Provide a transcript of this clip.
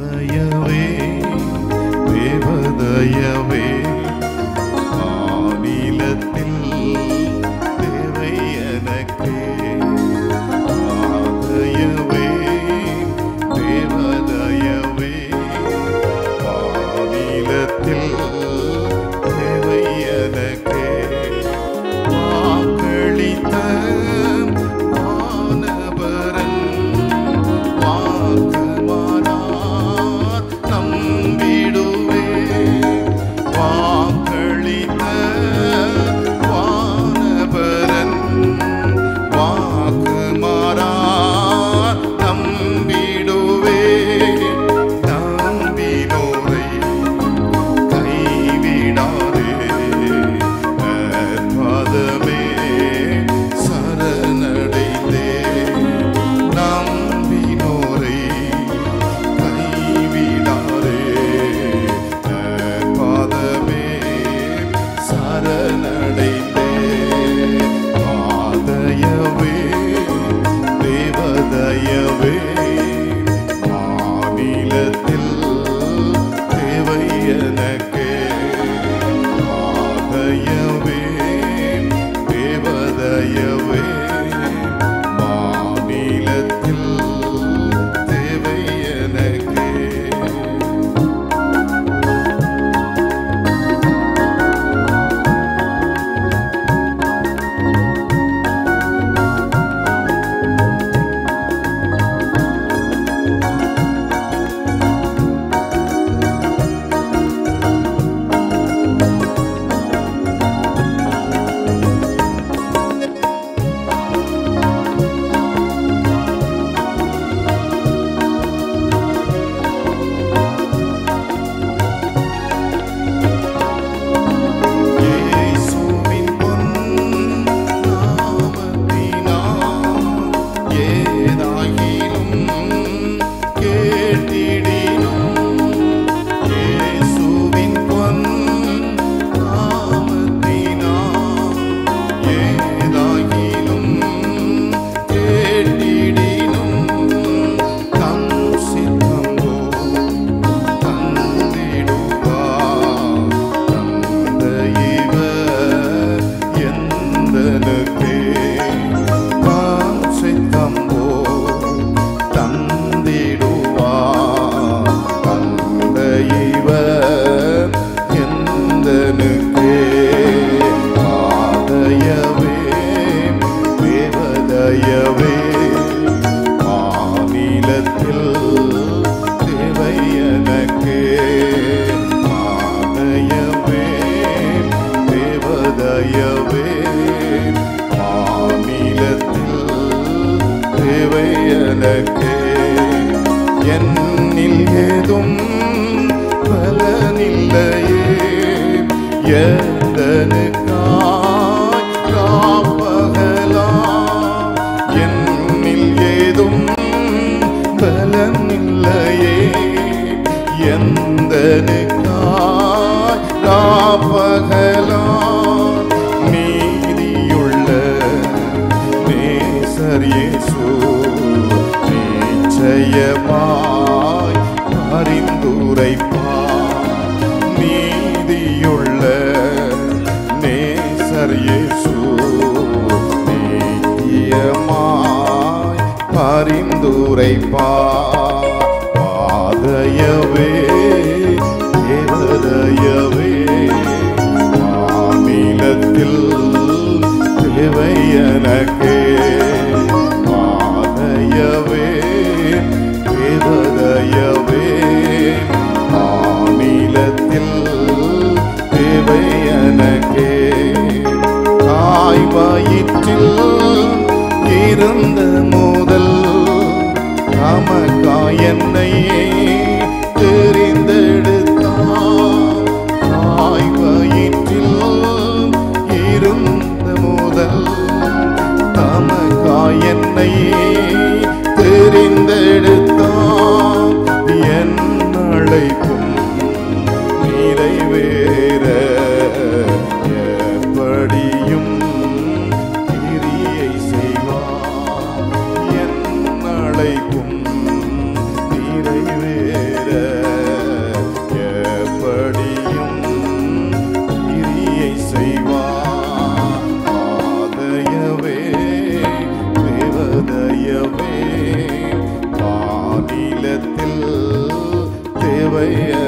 தயவே தேவதயவே மாநிலத்தில் தேவை எனக்கு. தயவே தேவதயவே மாநிலத்தில் தேவை எனக்கு. வாக்களித்த மாணவரன் வாக்கு மாறார் நம்பிடுவே. வாக்களித்த மாணவரன் வாக்கு மாறார் நம்பிடுவே. நம்பினோரை கைவிடாதே பாதமே சரணடைந்தே. நம்பினோரை கைவிடாதே பாதமே சரணடைந்தே. ஆதயவே தேவதயவே மாநிலத்தில் தேவை எனக்கு. ஆதயவே தேவதயவே மாநிலத்தில் தேவை எனக்கு. இயேசுவின் பொன் நாமத்தினால் ஏதாகிலும் கேட்டிடினும். இயேசுவின் பொன் நாமத்தினால் ஏதாகிலும் கேட்டிடினும். தம் சித்தம் போல் தந்திடுவார் தந்த இவர் எந்தனுக்கே. தாம் சித்தம் போல் தந்திடுவார் தந்த இவர் எந்தனுக்கே. ஆதயவே தேவதயவே மாநிலத்தில் தேவை எனக்கு. ஆதயவே தேவதயவே மாநிலத்தில் தேவை எனக்கு. என்னில் ஏதும் பலனில்லையே எந்தனுக்காய் காப்பகலாம். என்னில் ஏதும் பலனில்லையே எந்தனுக்காய் காப்பகலாம். நீதியுள்ள நேசர் இயேசு நிச்சயமாய் பரிந்துரைப்பார். நீதியுள்ள நேசர் இயேசு நிச்சயமாய் பரிந்துரைப்பார். ஆதயவே தேவதயவே மாநிலத்தில் தேவை எனக்கு. ஆதயவே தேவதயவே மாநிலத்தில் தேவை எனக்கு. தாய் வயிற்றில் இருந்த முதல் நமக்காய் என்னை தெரிந்தெடுத்தார். தாய் வயிற்றில் இருந்த முதல் நமக்காய் என்னை தெரிந்தெடுத்தார். என் அழைப்பும் நிறைவேற எப்படியும் கிரியை செய்வார். என் அழைப்பும் நிறைவேற கிருபைய